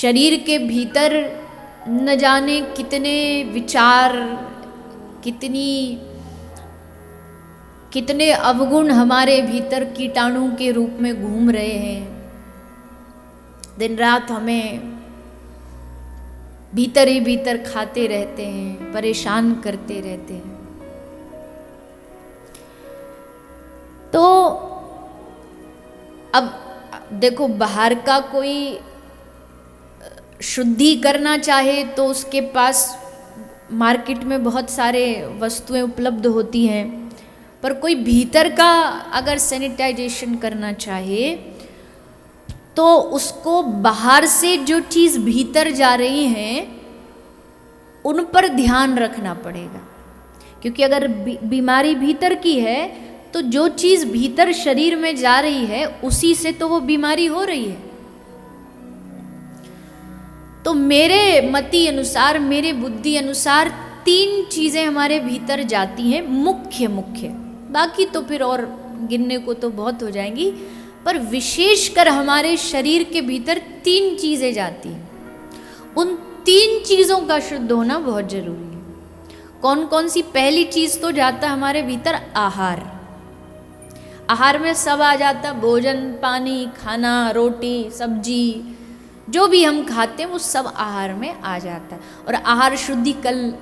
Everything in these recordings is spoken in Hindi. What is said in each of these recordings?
शरीर के भीतर न जाने कितने विचार, कितने अवगुण हमारे भीतर कीटाणु के रूप में घूम रहे हैं। दिन रात हमें भीतर ही भीतर खाते रहते हैं, परेशान करते रहते हैं। तो अब देखो, बाहर का कोई शुद्धि करना चाहे तो उसके पास मार्केट में बहुत सारे वस्तुएं उपलब्ध होती हैं, पर कोई भीतर का अगर सैनिटाइजेशन करना चाहे तो उसको बाहर से जो चीज़ भीतर जा रही हैं उन पर ध्यान रखना पड़ेगा। क्योंकि अगर बीमारी भीतर की है तो जो चीज़ भीतर शरीर में जा रही है उसी से तो वो बीमारी हो रही है। तो मेरे मति अनुसार, मेरे बुद्धि अनुसार 3 चीज़ें हमारे भीतर जाती हैं, मुख्य। बाकी तो फिर और गिनने को तो बहुत हो जाएंगी, पर विशेषकर हमारे शरीर के भीतर 3 चीज़ें जाती हैं। उन 3 चीज़ों का शुद्ध होना बहुत जरूरी है। कौन कौन सी? पहली चीज़ तो जाता है हमारे भीतर आहार। आहार में सब आ जाता, भोजन, पानी, खाना, रोटी, सब्जी, जो भी हम खाते हैं वो सब आहार में आ जाता है। और आहार शुद्धि कल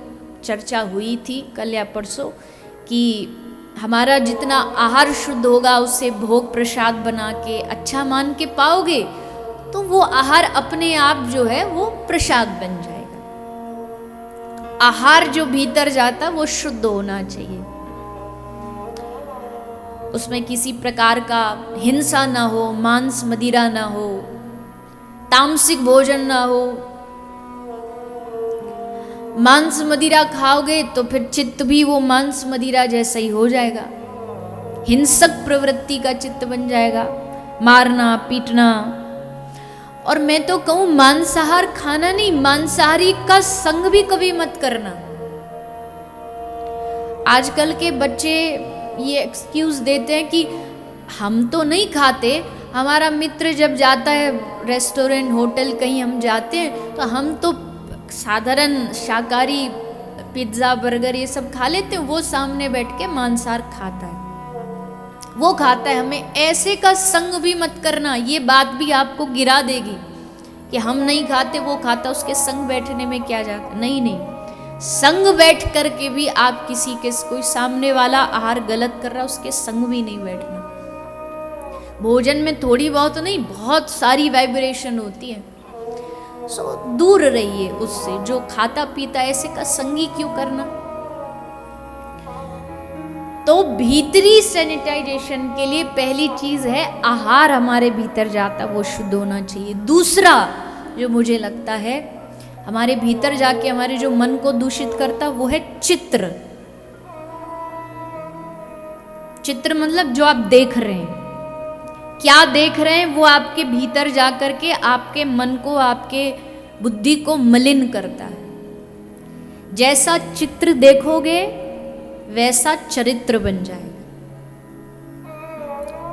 चर्चा हुई थी, कल या परसों, कि हमारा जितना आहार शुद्ध होगा उससे भोग प्रसाद बना के अच्छा मान के पाओगे तो वो आहार अपने आप जो है वो प्रसाद बन जाएगा। आहार जो भीतर जाता वो शुद्ध होना चाहिए, उसमें किसी प्रकार का हिंसा ना हो, मांस मदिरा ना हो, तामसिक भोजन ना हो। मांस मदिरा खाओगे तो फिर चित्त भी वो मांस मदिरा जैसा ही हो जाएगा, हिंसक प्रवृत्ति का चित्त बन जाएगा, मारना पीटना। और मैं तो कहूं मांसाहार खाना नहीं, मांसाहारी का संग भी कभी मत करना। आजकल के बच्चे ये एक्सक्यूज देते हैं कि हम तो नहीं खाते, हमारा मित्र जब जाता है रेस्टोरेंट, होटल, कहीं हम जाते हैं तो हम तो साधारण शाकाहारी पिज्ज़ा, बर्गर ये सब खा लेते हैं, वो सामने बैठ के मांसाहार खाता है, वो खाता है। हमें ऐसे का संग भी मत करना, ये बात भी आपको गिरा देगी कि हम नहीं खाते वो खाता, उसके संग बैठने में क्या जाता। नहीं, संग बैठ करके भी आप किसी के, कोई सामने वाला आहार गलत कर रहा, उसके संग भी नहीं बैठना। भोजन में थोड़ी बहुत नहीं, बहुत सारी वाइब्रेशन होती है, सो दूर रहिए उससे। जो खाता पीता ऐसे का संगी क्यों करना। तो भीतरी सैनिटाइजेशन के लिए पहली चीज है आहार हमारे भीतर जाता वो शुद्ध होना चाहिए। दूसरा जो मुझे लगता है हमारे भीतर जाके हमारे जो मन को दूषित करता वो है चित्र। चित्र मतलब जो आप देख रहे हैं, क्या देख रहे हैं वो आपके भीतर जा करके आपके मन को, आपके बुद्धि को मलिन करता है। जैसा चित्र देखोगे वैसा चरित्र बन जाएगा।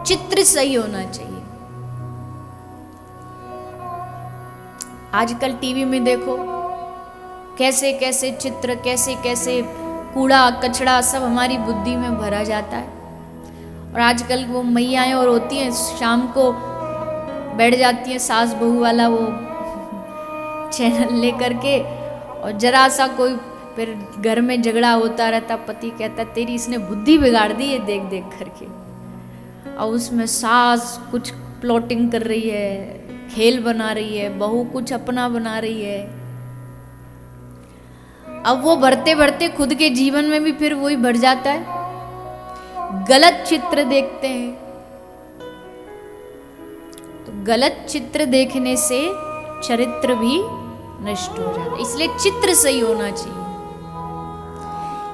चित्र सही होना चाहिए। आजकल टीवी में देखो कैसे कैसे चित्र, कैसे कैसे कूड़ा कचड़ा सब हमारी बुद्धि में भरा जाता है। और आजकल वो मैयाएं और होती हैं, शाम को बैठ जाती हैं सास बहू वाला वो चैनल लेकर के, और जरा सा कोई फिर घर में झगड़ा होता रहता, पति कहता तेरी इसने बुद्धि बिगाड़ दी है देख देख करके। और उसमें सास कुछ प्लॉटिंग कर रही है, खेल बना रही है, बहू कुछ अपना बना रही है। अब वो बढ़ते बढ़ते खुद के जीवन में भी फिर वही बढ़ जाता है। गलत चित्र देखते हैं, तो गलत चित्र देखने से चरित्र भी नष्ट हो जाता है। इसलिए चित्र सही होना चाहिए।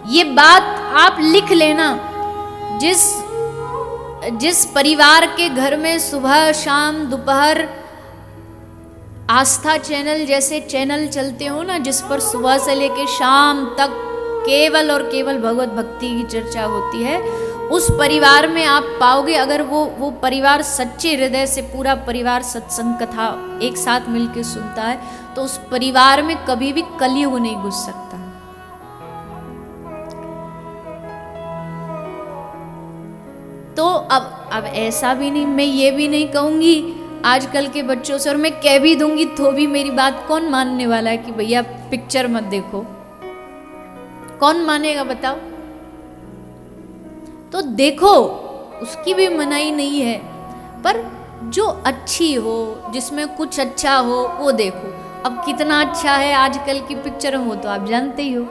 ये बात आप लिख लेना। जिस परिवार के घर में सुबह शाम दोपहर आस्था चैनल जैसे चैनल चलते हो ना, जिस पर सुबह से लेकर शाम तक केवल और केवल भगवत भक्ति की चर्चा होती है, उस परिवार में आप पाओगे, अगर वो परिवार सच्चे हृदय से, पूरा परिवार सत्संग कथा एक साथ मिलकर सुनता है, तो उस परिवार में कभी भी कलयुग नहीं घुस सकता। तो अब ऐसा भी नहीं, मैं ये भी नहीं कहूंगी आजकल के बच्चों से, और मैं कह भी दूंगी तो भी मेरी बात कौन मानने वाला है कि भैया पिक्चर मत देखो, कौन मानेगा बताओ? तो देखो, उसकी भी मनाही नहीं है, पर जो अच्छी हो, जिसमें कुछ अच्छा हो वो देखो। अब कितना अच्छा है आजकल की पिक्चर हो तो आप जानते ही हो,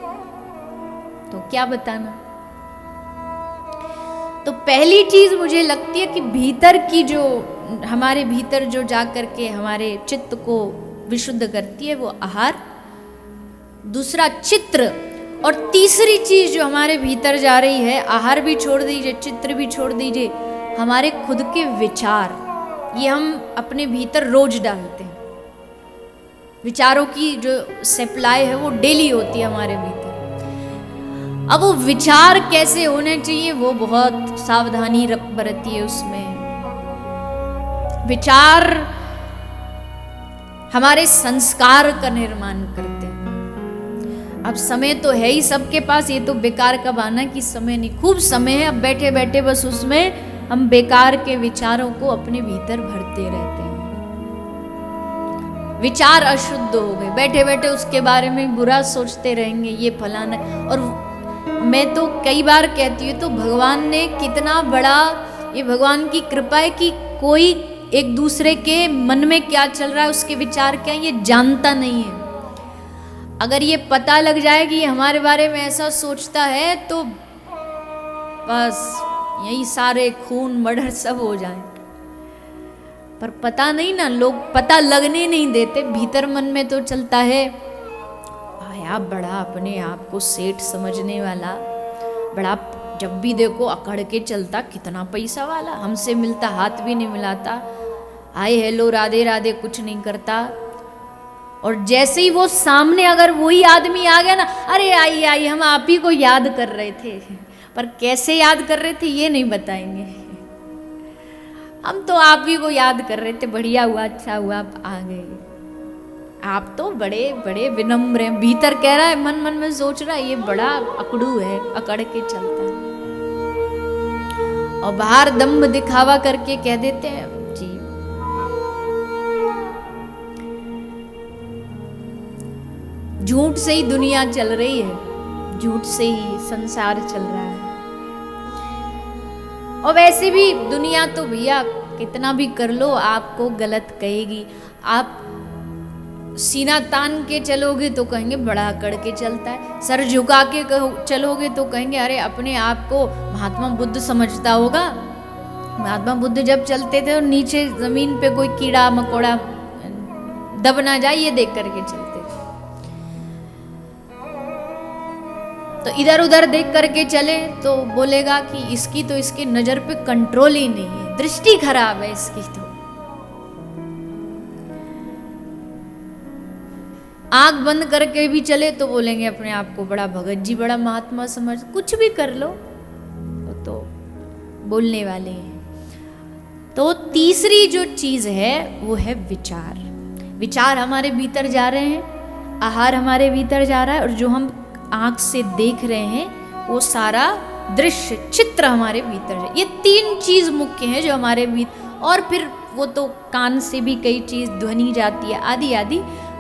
तो क्या बताना। तो पहली चीज मुझे लगती है कि भीतर की जो, हमारे भीतर जो जा करके हमारे चित्त को विशुद्ध करती है वो आहार, दूसरा चित्र, और तीसरी चीज जो हमारे भीतर जा रही है, आहार भी छोड़ दीजिए, चित्र भी छोड़ दीजिए, हमारे खुद के विचार, ये हम अपने भीतर रोज डालते हैं। विचारों की जो सप्लाई है वो डेली होती है हमारे भीतर। अब वो विचार कैसे होने चाहिए वो बहुत सावधानी बरती है उसमें। विचार हमारे संस्कार का निर्माण करते हैं। अब समय तो है ही सबके पास, ये तो बेकार का बहाना कि समय नहीं, खूब समय है। अब बैठे बैठे बस उसमें हम बेकार के विचारों को अपने भीतर भरते रहते हैं। विचार अशुद्ध हो गए, बैठे बैठे उसके बारे में बुरा सोचते रहेंगे, ये फलाना। और मैं तो कई बार कहती हूँ, तो भगवान ने कितना बड़ा, ये भगवान की कृपा है कि कोई एक दूसरे के मन में क्या चल रहा है, उसके विचार क्या है, ये जानता नहीं है। अगर ये पता लग जाए कि ये हमारे बारे में ऐसा सोचता है, तो बस यही सारे खून मर्डर सब हो जाए। पर पता नहीं ना, लोग पता लगने नहीं देते, भीतर मन में तो चलता है आया बड़ा अपने आप को सेठ समझने वाला, बड़ा जब भी देखो अकड़ के चलता, कितना पैसा वाला, हमसे मिलता हाथ भी नहीं मिलाता, हाय हेलो राधे राधे कुछ नहीं करता। और जैसे ही वो सामने अगर वही आदमी आ गया ना, अरे आई आई हम आप ही को याद कर रहे थे, पर कैसे याद कर रहे थे ये नहीं बताएंगे, हम तो आप ही को याद कर रहे थे, बढ़िया हुआ, अच्छा हुआ आप आ गए, आप तो बड़े बड़े विनम्र हैं। भीतर कह रहा है, मन मन में सोच रहा है ये बड़ा अकड़ू है, अकड़ के चलता है, और बाहर दम्भ दिखावा करके कह देते हैं जी। झूठ से ही दुनिया चल रही है, झूठ से ही संसार चल रहा है। और वैसे भी दुनिया तो भैया कितना भी कर लो आपको गलत कहेगी। आप सीना तान के चलोगे तो कहेंगे बड़ा अकड़ के चलता है, सर झुका के चलोगे तो कहेंगे अरे अपने आप को महात्मा बुद्ध समझता होगा। महात्मा बुद्ध जब चलते थे और नीचे जमीन पे कोई कीड़ा मकोड़ा दब ना जाए ये देख करके चलते थे, तो इधर उधर देख करके चले तो बोलेगा कि इसकी तो इसकी नजर पे कंट्रोल ही नहीं है, दृष्टि खराब है इसकी। तो आंख बंद करके भी चले तो बोलेंगे अपने आप को बड़ा भगत जी, बड़ा महात्मा समझ, कुछ भी कर लो तो बोलने वाले हैं। तो तीसरी जो चीज है वो है विचार। विचार हमारे भीतर जा रहे हैं, आहार हमारे भीतर जा रहा है, और जो हम आंख से देख रहे हैं वो सारा दृश्य चित्र हमारे भीतर है। ये तीन चीज मुख्य है जो हमारे भीतर, और फिर वो तो कान से भी कई चीज ध्वनि जाती है आदि आदि,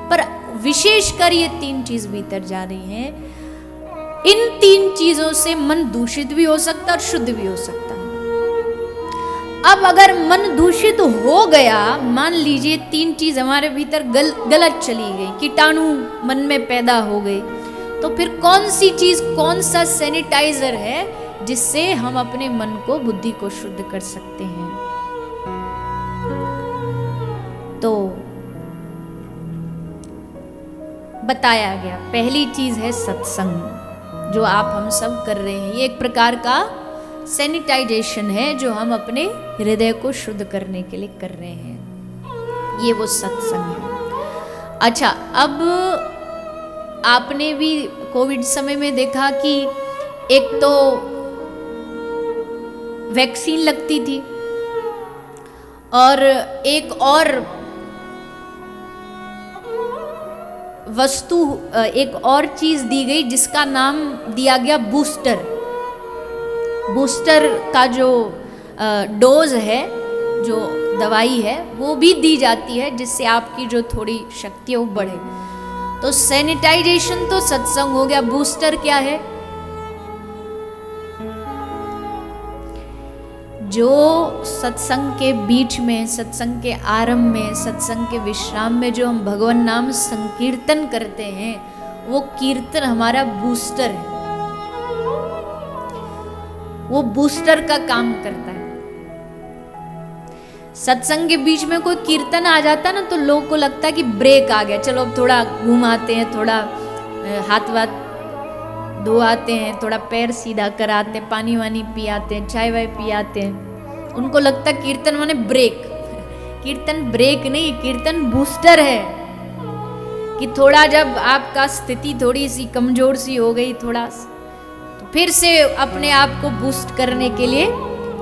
पर विशेषकर ये तीन चीज भीतर जा रही हैं। इन तीन चीजों से मन दूषित भी हो सकता है और शुद्ध भी हो सकता है। अब अगर मन दूषित हो गया, मान लीजिए तीन चीज हमारे भीतर गलत चली गई, कीटाणु मन में पैदा हो गए, तो फिर कौन सी चीज, कौन सा सैनिटाइजर है जिससे हम अपने मन को, बुद्धि को शुद्ध कर सकते हैं? तो बताया गया पहली चीज है सत्संग, जो आप हम सब कर रहे हैं। ये एक प्रकार का सैनिटाइजेशन है जो हम अपने हृदय को शुद्ध करने के लिए कर रहे हैं, ये वो सत्संग है। अच्छा, अब आपने भी कोविड समय में देखा कि एक तो वैक्सीन लगती थी और एक और वस्तु, एक और चीज दी गई जिसका नाम दिया गया बूस्टर। बूस्टर का जो डोज है, जो दवाई है, वो भी दी जाती है जिससे आपकी जो थोड़ी शक्ति है वो बढ़े। तो सैनिटाइजेशन तो सत्संग हो गया, बूस्टर क्या है? जो सत्संग के बीच में, सत्संग के आरंभ में, सत्संग के विश्राम में जो हम भगवान नाम संकीर्तन करते हैं, वो कीर्तन हमारा बूस्टर है, वो बूस्टर का काम करता है। सत्संग के बीच में कोई कीर्तन आ जाता है ना, तो लोगों को लगता है कि ब्रेक आ गया, चलो अब थोड़ा घुमाते हैं, थोड़ा हाथ वाथ धोआते हैं, थोड़ा पैर सीधा कराते हैं, पानी वानी पियाते हैं, चाय वाय पियाते हैं। उनको लगता है कीर्तन माने ब्रेक। कीर्तन ब्रेक नहीं, कीर्तन बूस्टर है कि थोड़ा जब आपका स्थिति थोड़ी सी कमजोर सी हो गई, थोड़ा तो फिर से अपने आप को बूस्ट करने के लिए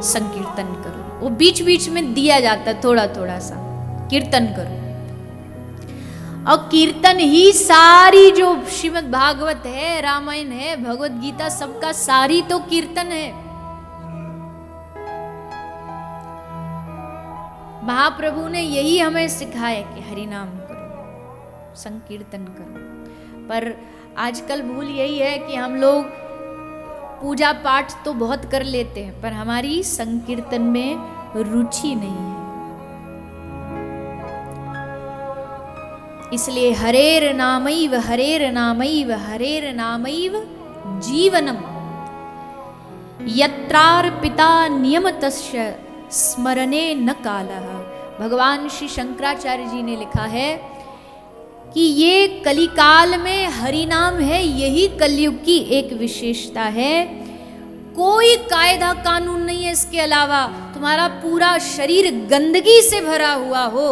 संकीर्तन करो। वो बीच बीच में दिया जाता है, थोड़ा थोड़ा सा कीर्तन करो। और कीर्तन ही सारी जो श्रीमद् भागवत है, रामायण है, भगवत गीता, सबका सारी तो कीर्तन है। महाप्रभु ने यही हमें सिखाया कि हरि नाम करो, संकीर्तन करो। पर आजकल भूल यही है कि हम लोग पूजा पाठ तो बहुत कर लेते हैं, पर हमारी संकीर्तन में रुचि नहीं है। इसलिए हरेर नामैव हरेर नामैव हरेर नामैव जीवनम यत्रार्पिता नियमतस्य स्मरणे न कालः। भगवान श्री शंकराचार्य जी ने लिखा है कि ये कलिकाल में हरि नाम है, यही कलयुग की एक विशेषता है। कोई कायदा कानून नहीं है इसके अलावा। तुम्हारा पूरा शरीर गंदगी से भरा हुआ हो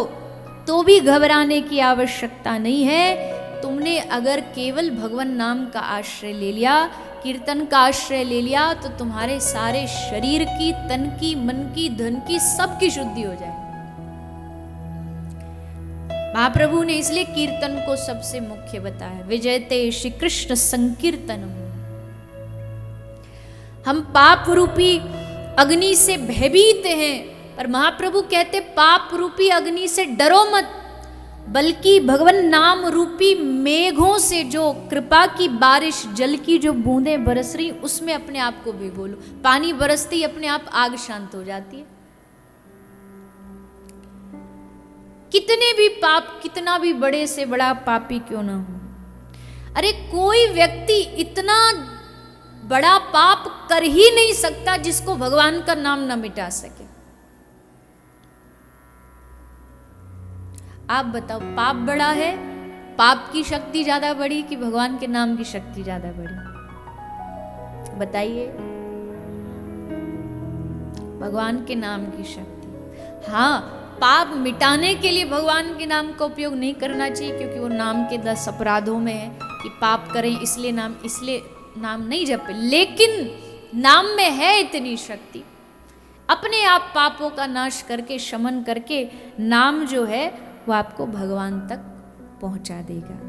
तो भी घबराने की आवश्यकता नहीं है। तुमने अगर केवल भगवान नाम का आश्रय ले लिया, कीर्तन का आश्रय ले लिया, तो तुम्हारे सारे शरीर की, तन की, मन की, धन की, सबकी शुद्धि हो जाए। महाप्रभु ने इसलिए कीर्तन को सबसे मुख्य बताया। विजयते श्री कृष्ण संकीर्तनम। हम पाप रूपी अग्नि से भयभीत हैं, पर महाप्रभु कहते पाप रूपी अग्नि से डरो मत, बल्कि भगवान नाम रूपी मेघों से, जो कृपा की बारिश, जल की जो बूंदें बरस रही, उसमें अपने आप को भिगो लो। पानी बरसते ही अपने आप आग शांत हो जाती है। कितने भी पाप, कितना भी बड़े से बड़ा पापी क्यों ना हो, अरे कोई व्यक्ति इतना बड़ा पाप कर ही नहीं सकता जिसको भगवान का नाम ना मिटा सके। आप बताओ, पाप बड़ा है, पाप की शक्ति ज्यादा बड़ी कि भगवान के नाम की शक्ति ज्यादा बड़ी? बताइए। भगवान के नाम की शक्ति। हाँ, पाप मिटाने के लिए भगवान के नाम का उपयोग नहीं करना चाहिए, क्योंकि वो नाम के 10 अपराधों में है कि पाप करें इसलिए नाम नहीं जपे। लेकिन नाम में है इतनी शक्ति, अपने आप पापों का नाश करके, शमन करके, नाम जो है वो आपको भगवान तक पहुंचा देगा।